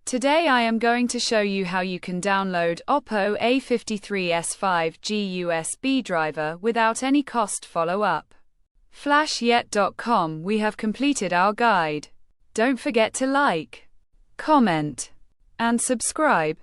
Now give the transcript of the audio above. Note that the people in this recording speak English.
Today I am going to show you how you can download Oppo A53s 5G USB driver without any cost. Follow up. Flashyet.com. We have completed our guide. Don't forget to like, comment, and subscribe.